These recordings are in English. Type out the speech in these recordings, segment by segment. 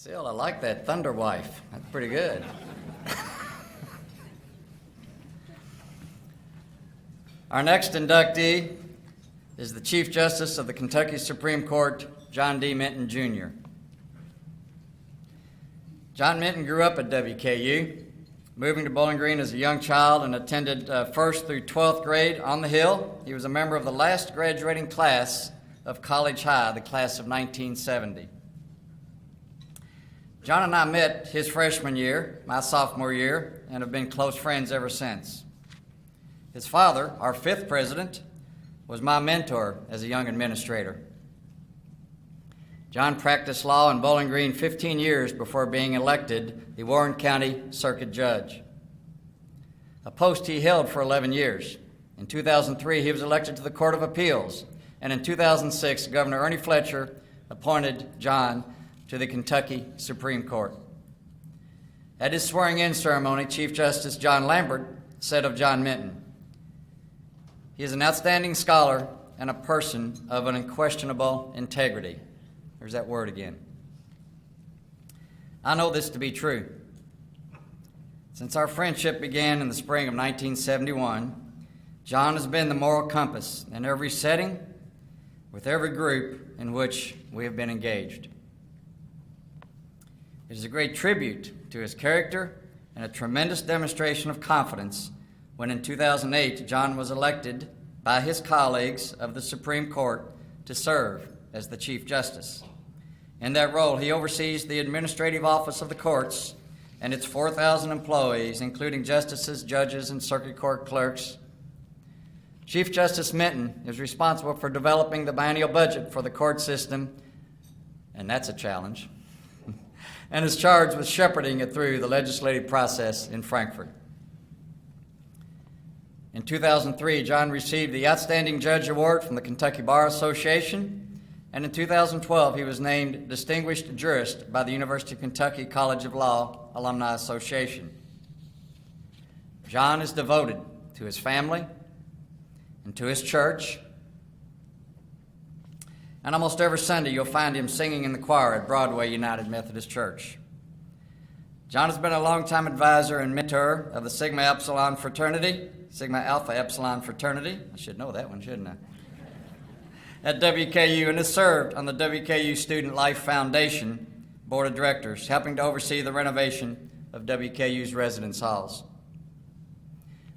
Still, I like that Thunder Wife. That's pretty good. Our next inductee is the Chief Justice of the Kentucky Supreme Court, John D. Minton, Jr. John Minton grew up at WKU, moving to Bowling Green as a young child and attended 1st through 12th grade on the Hill. He was a member of the last graduating class of College High, the class of 1970. John and I met his freshman year, my sophomore year, and have been close friends ever since. His father, our 5th president, was my mentor as a young administrator. John practiced law in Bowling Green 15 years before being elected the Warren County Circuit Judge, a post he held for 11 years. In 2003, he was elected to the Court of Appeals, and in 2006, Governor Ernie Fletcher appointed John to the Kentucky Supreme Court. At his swearing-in ceremony, Chief Justice John Lambert said of John Minton, "He is an outstanding scholar and a person of an unquestionable integrity." There's that word again. I know this to be true. Since our friendship began in the spring of 1971, John has been the moral compass in every setting, with every group in which we have been engaged. It is a great tribute to his character and a tremendous demonstration of confidence when in 2008, John was elected by his colleagues of the Supreme Court to serve as the Chief Justice. In that role, he oversees the administrative office of the courts and its 4,000 employees, including justices, judges, and circuit court clerks. Chief Justice Minton is responsible for developing the biennial budget for the court system, and that's a challenge, and is charged with shepherding it through the legislative process in Frankfort. In 2003, John received the Outstanding Judge Award from the Kentucky Bar Association, and in 2012, he was named Distinguished Jurist by the University of Kentucky College of Law Alumni Association. John is devoted to his family and to his church, and almost every Sunday you'll find him singing in the choir at Broadway United Methodist Church. John has been a longtime advisor and mentor of the Sigma Alpha Epsilon fraternity. I should know that one, shouldn't I? At WKU, and has served on the WKU Student Life Foundation Board of Directors, helping to oversee the renovation of WKU's residence halls.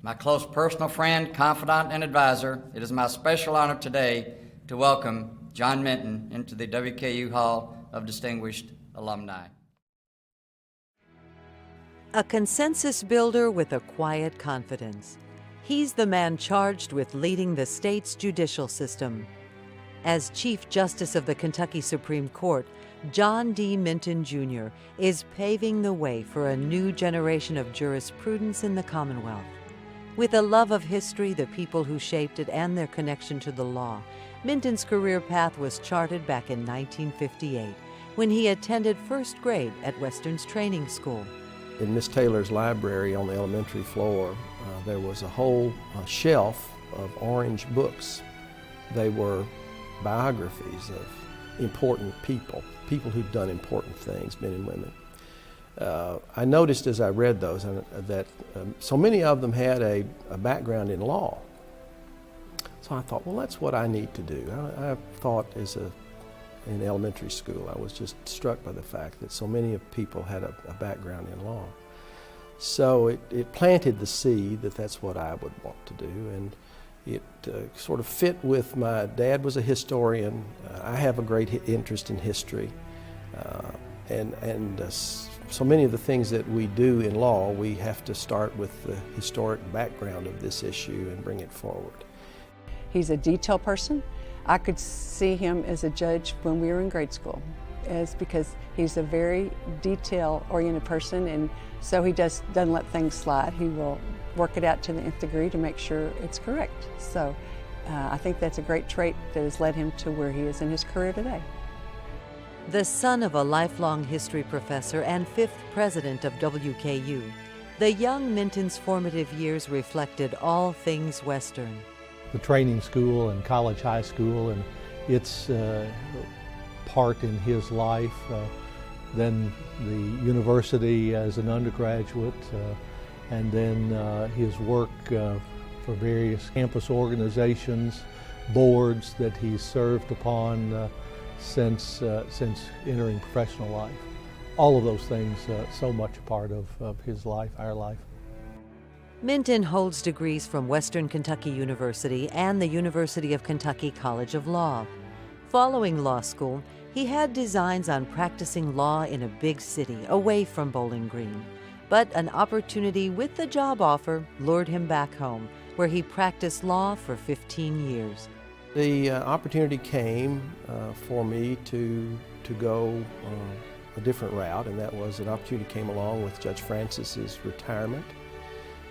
My close personal friend, confidant, and advisor, it is my special honor today to welcome John Minton into the WKU Hall of Distinguished Alumni. A consensus builder with a quiet confidence. He's the man charged with leading the state's judicial system. As Chief Justice of the Kentucky Supreme Court, John D. Minton, Jr. is paving the way for a new generation of jurisprudence in the Commonwealth. With a love of history, the people who shaped it, and their connection to the law, Minton's career path was charted back in 1958 when he attended first grade at Western's Training School. In Miss Taylor's library on the elementary floor, there was a whole shelf of orange books. They were biographies of important people who've done important things, men and women. I noticed as I read those that so many of them had a background in law. So I thought, well, that's what I need to do. I thought in elementary school, I was just struck by the fact that so many of people had a background in law. So it planted the seed that that's what I would want to do, and it sort of fit with my dad was a historian. I have a great interest in history, and so many of the things that we do in law, we have to start with the historic background of this issue and bring it forward. He's a detail person. I could see him as a judge when we were in grade school, because he's a very detail-oriented person, and so he doesn't let things slide. He will work it out to the nth degree to make sure it's correct. So I think that's a great trait that has led him to where he is in his career today. The son of a lifelong history professor and 5th president of WKU, the young Minton's formative years reflected all things Western. The training school and college high school and its part in his life then the university as an undergraduate, and then his work for various campus organizations, boards that he's served upon since entering professional life. All of those things so much a part of his life, our life. Minton holds degrees from Western Kentucky University and the University of Kentucky College of Law. Following law school, he had designs on practicing law in a big city away from Bowling Green. But an opportunity with a job offer lured him back home, where he practiced law for 15 years. The opportunity came for me to go a different route, and that was an opportunity came along with Judge Francis's retirement.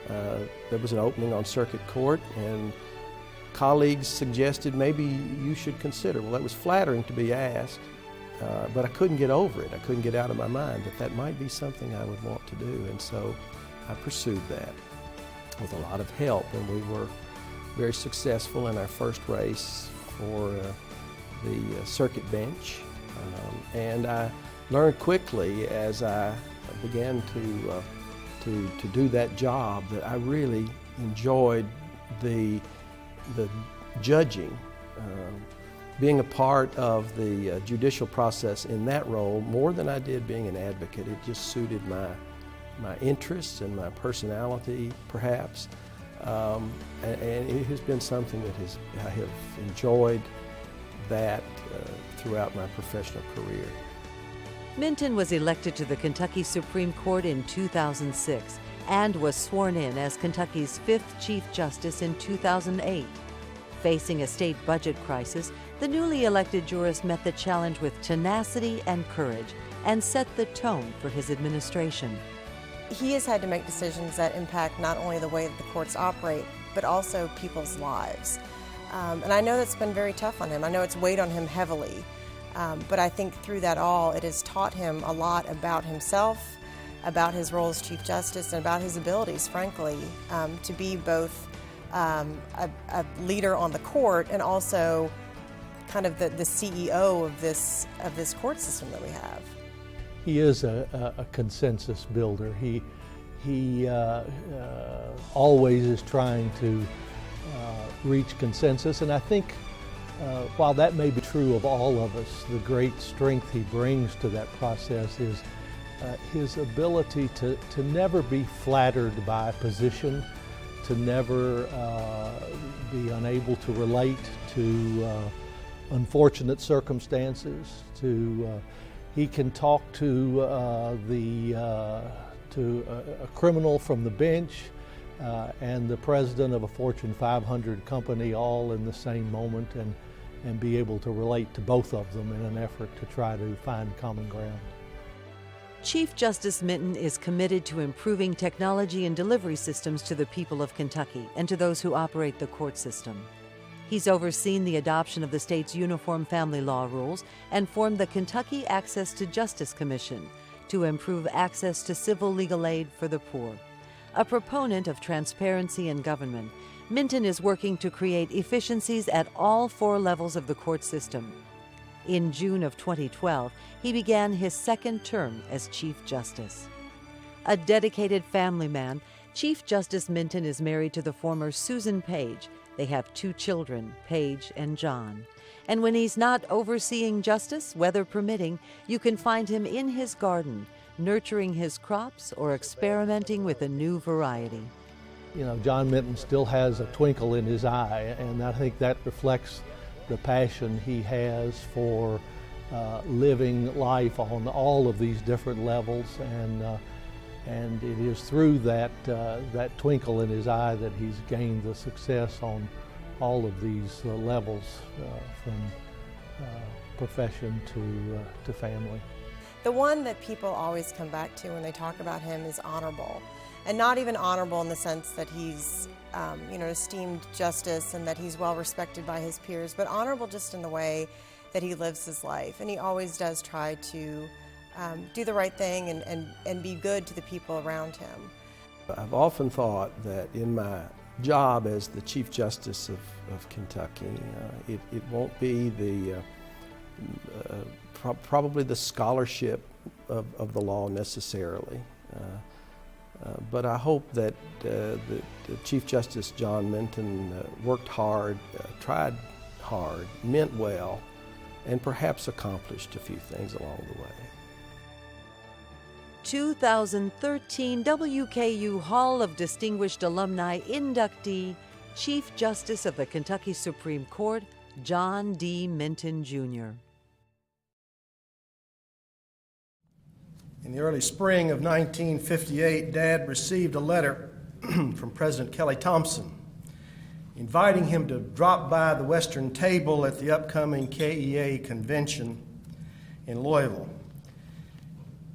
There was an opening on circuit court, and colleagues suggested maybe you should consider. Well, that was flattering to be asked, but I couldn't get over it. I couldn't get out of my mind that might be something I would want to do, and so I pursued that with a lot of help, and we were very successful in our first race for the circuit bench, and I learned quickly as I began to do that job that I really enjoyed the judging, being a part of the judicial process in that role more than I did being an advocate. It just suited my interests and my personality, perhaps, and it has been something that I have enjoyed that throughout my professional career. Minton was elected to the Kentucky Supreme Court in 2006 and was sworn in as Kentucky's 5th Chief Justice in 2008. Facing a state budget crisis, the newly elected jurist met the challenge with tenacity and courage and set the tone for his administration. He has had to make decisions that impact not only the way that the courts operate, but also people's lives. And I know that's been very tough on him. I know it's weighed on him heavily. But I think through that all, it has taught him a lot about himself, about his role as Chief Justice, and about his abilities, frankly, to be both a leader on the court and also kind of the CEO of this court system that we have. He is a consensus builder. He always is trying to reach consensus, and I think while that may be true of all of us, the great strength he brings to that process is his ability to never be flattered by position, to never be unable to relate to unfortunate circumstances. He can talk to a criminal from the bench and the president of a Fortune 500 company all in the same moment, and be able to relate to both of them in an effort to try to find common ground. Chief Justice Minton is committed to improving technology and delivery systems to the people of Kentucky and to those who operate the court system. He's overseen the adoption of the state's uniform family law rules and formed the Kentucky Access to Justice Commission to improve access to civil legal aid for the poor. A proponent of transparency in government, Minton is working to create efficiencies at all 4 levels of the court system. In June of 2012, he began his 2nd term as Chief Justice. A dedicated family man, Chief Justice Minton is married to the former Susan Page. They have 2 children, Paige and John. And when he's not overseeing justice, weather permitting, you can find him in his garden, nurturing his crops or experimenting with a new variety. You know, John Minton still has a twinkle in his eye, and I think that reflects the passion he has for living life on all of these different levels, and it is through that twinkle in his eye that he's gained the success on all of these levels, from profession to family. The one that people always come back to when they talk about him is honorable. And not even honorable in the sense that he's esteemed justice and that he's well respected by his peers, but honorable just in the way that he lives his life. And he always does try to do the right thing and be good to the people around him. I've often thought that in my job as the Chief Justice of Kentucky, it won't be probably the scholarship of the law necessarily. But I hope that Chief Justice John Minton worked hard, tried hard, meant well, and perhaps accomplished a few things along the way. 2013 WKU Hall of Distinguished Alumni inductee, Chief Justice of the Kentucky Supreme Court, John D. Minton, Jr. In the early spring of 1958, Dad received a letter from President Kelly Thompson inviting him to drop by the Western Table at the upcoming KEA convention in Louisville.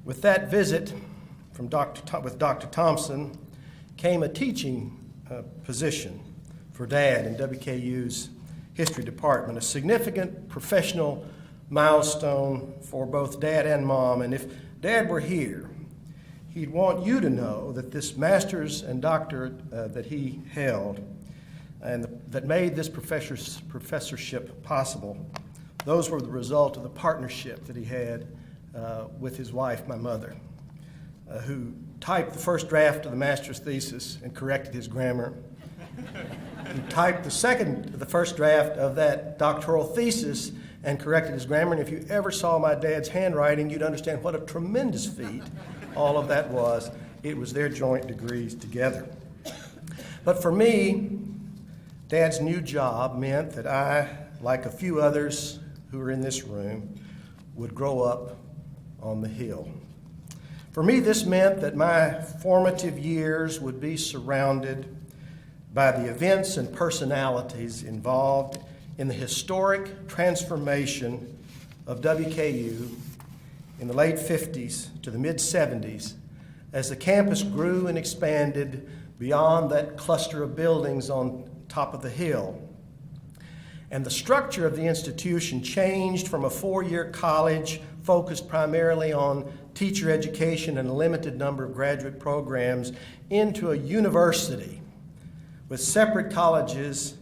With that visit with Dr. Thompson came a teaching position for Dad in WKU's history department, a significant professional milestone for both Dad and Mom. And if Dad were here, he'd want you to know that this master's and doctorate that he held and that made this professorship possible, those were the result of the partnership that he had with his wife, my mother, who typed the first draft of the master's thesis and corrected his grammar. He typed the first draft of that doctoral thesis and corrected his grammar. And if you ever saw my dad's handwriting, you'd understand what a tremendous feat all of that was. It was their joint degrees together. But for me, Dad's new job meant that I, like a few others who are in this room, would grow up on the Hill. For me, this meant that my formative years would be surrounded by the events and personalities involved in the historic transformation of WKU in the late 50s to the mid-70s as the campus grew and expanded beyond that cluster of buildings on top of the hill. And the structure of the institution changed from a four-year college focused primarily on teacher education and a limited number of graduate programs into a university with separate colleges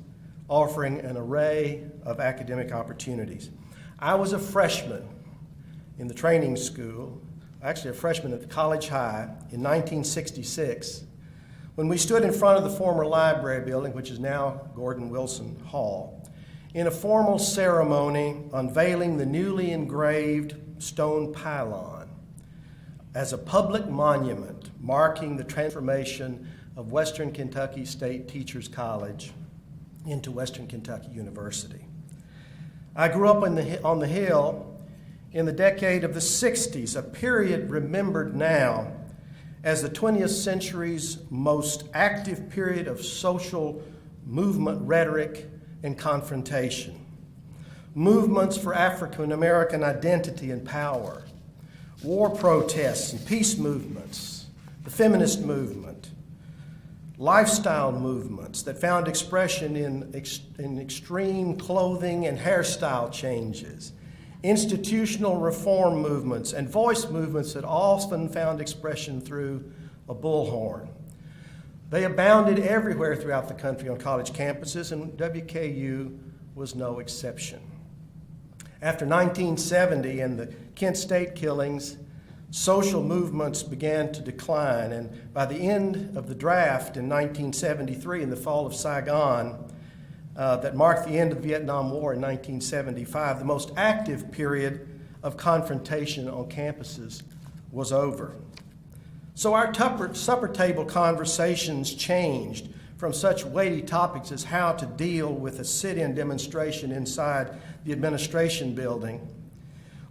offering an array of academic opportunities. I was a freshman in the training school, actually a freshman at the College High in 1966, when we stood in front of the former library building, which is now Gordon Wilson Hall, in a formal ceremony unveiling the newly engraved stone pylon as a public monument marking the transformation of Western Kentucky State Teachers College into Western Kentucky University. I grew up on the Hill in the decade of the 60s, a period remembered now as the 20th century's most active period of social movement rhetoric and confrontation. Movements for African American identity and power, war protests and peace movements, the feminist movement, lifestyle movements that found expression in extreme clothing and hairstyle changes, institutional reform movements, and voice movements that often found expression through a bullhorn. They abounded everywhere throughout the country on college campuses, and WKU was no exception. After 1970 and the Kent State killings, social movements began to decline, and by the end of the draft in 1973, in the fall of Saigon, that marked the end of the Vietnam War in 1975, the most active period of confrontation on campuses was over. So our supper table conversations changed from such weighty topics as how to deal with a sit-in demonstration inside the administration building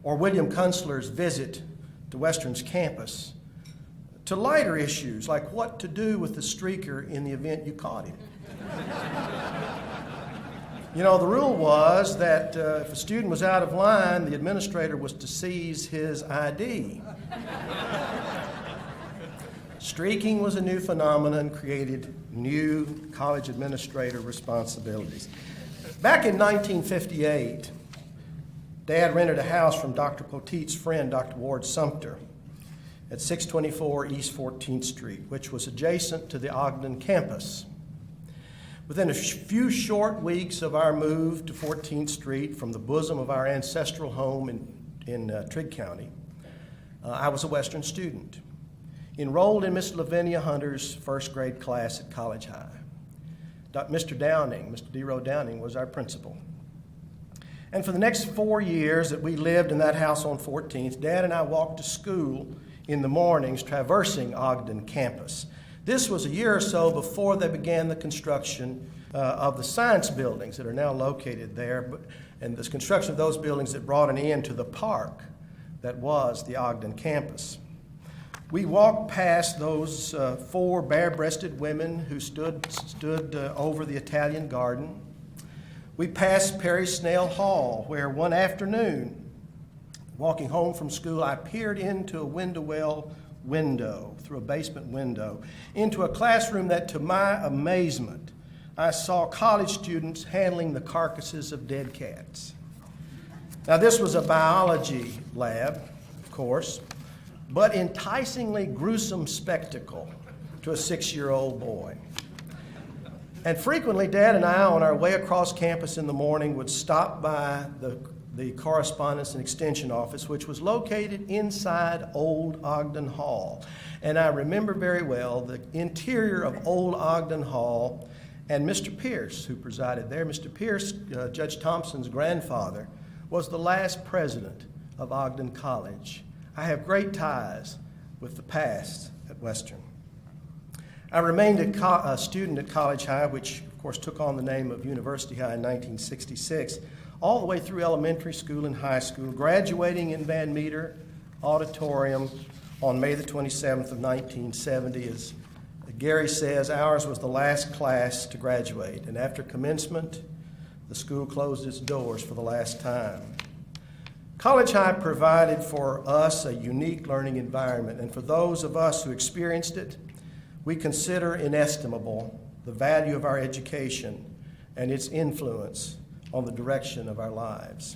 or William Kunstler's visit to Western's campus to lighter issues like what to do with the streaker in the event you caught him. You know, the rule was that if a student was out of line, the administrator was to seize his ID. Streaking was a new phenomenon, created new college administrator responsibilities. Back in 1958, Dad rented a house from Dr. Poteet's friend, Dr. Ward Sumter, at 624 East 14th Street, which was adjacent to the Ogden campus. Within a few short weeks of our move to 14th Street from the bosom of our ancestral home in Trigg County, I was a Western student, enrolled in Miss Lavinia Hunter's first grade class at College High. Mr. Downing, Mr. D. Downing, was our principal. And for the next 4 years that we lived in that house on 14th, Dad and I walked to school in the mornings, traversing Ogden campus. This was a year or so before they began the construction of the science buildings that are now located there, and the construction of those buildings that brought an end to the park that was the Ogden campus. We walked past those 4 bare-breasted women who stood over the Italian garden. We passed Perry Snell Hall, where one afternoon, walking home from school, I peered into a window, through a basement window, into a classroom that, to my amazement, I saw college students handling the carcasses of dead cats. Now, this was a biology lab, of course, but enticingly gruesome spectacle to a 6-year-old boy. And frequently, Dad and I, on our way across campus in the morning, would stop by the Correspondence and Extension Office, which was located inside Old Ogden Hall. And I remember very well the interior of Old Ogden Hall and Mr. Pierce, who presided there. Mr. Pierce, Judge Thompson's grandfather, was the last president of Ogden College. I have great ties with the past at Western. I remained a student at College High, which of course took on the name of University High in 1966, all the way through elementary school and high school, graduating in Van Meter Auditorium on May the 27th of 1970. As Gary says, ours was the last class to graduate, and after commencement, the school closed its doors for the last time. College High provided for us a unique learning environment, and for those of us who experienced it, we consider inestimable the value of our education and its influence on the direction of our lives.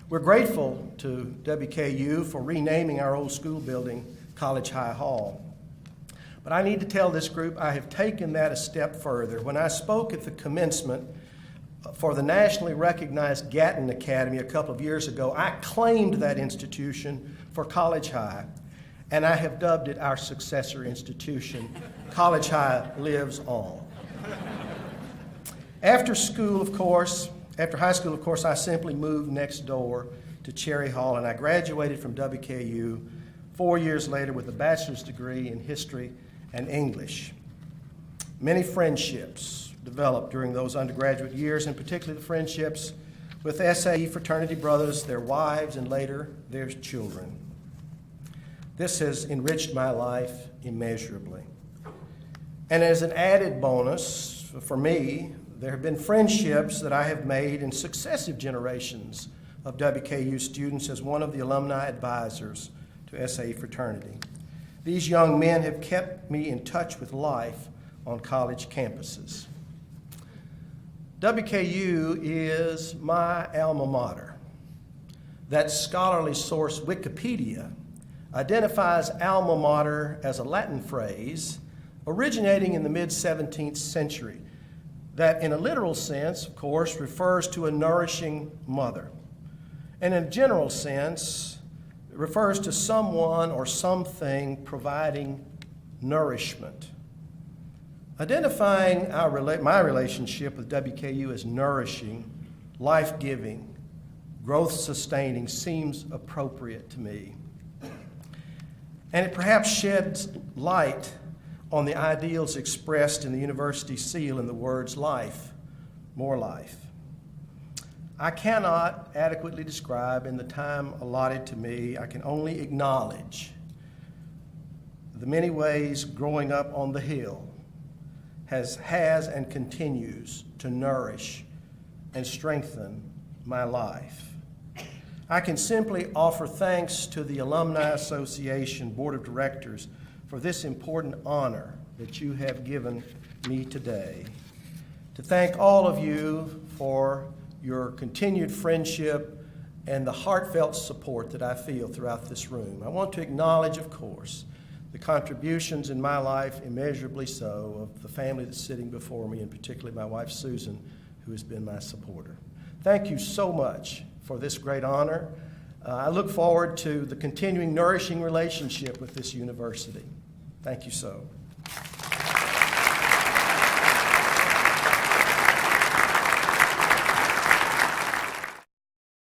We're grateful to WKU for renaming our old school building College High Hall. But I need to tell this group I have taken that a step further. When I spoke at the commencement for the nationally recognized Gatton Academy a couple of years ago, I claimed that institution for College High, and I have dubbed it our successor institution. College High lives on. After high school, of course, I simply moved next door to Cherry Hall, and I graduated from WKU 4 years later with a bachelor's degree in history and English. Many friendships developed during those undergraduate years, and particularly the friendships with SAE fraternity brothers, their wives, and later their children. This has enriched my life immeasurably. And as an added bonus for me, there have been friendships that I have made in successive generations of WKU students as one of the alumni advisors to SAE fraternity. These young men have kept me in touch with life on college campuses. WKU is my alma mater. That scholarly source, Wikipedia, identifies alma mater as a Latin phrase originating in the mid-17th century that, in a literal sense, of course, refers to a nourishing mother. And in a general sense, it refers to someone or something providing nourishment. Identifying my relationship with WKU as nourishing, life-giving, growth-sustaining seems appropriate to me. And it perhaps sheds light on the ideals expressed in the university seal in the words life, more life. I cannot adequately describe in the time allotted to me, I can only acknowledge the many ways growing up on the Hill has and continues to nourish and strengthen my life. I can simply offer thanks to the Alumni Association Board of Directors for this important honor that you have given me today. To thank all of you for your continued friendship and the heartfelt support that I feel throughout this room. I want to acknowledge, of course, the contributions in my life, immeasurably so, of the family that's sitting before me, and particularly my wife Susan, who has been my supporter. Thank you so much for this great honor. I look forward to the continuing nourishing relationship with this university. Thank you so.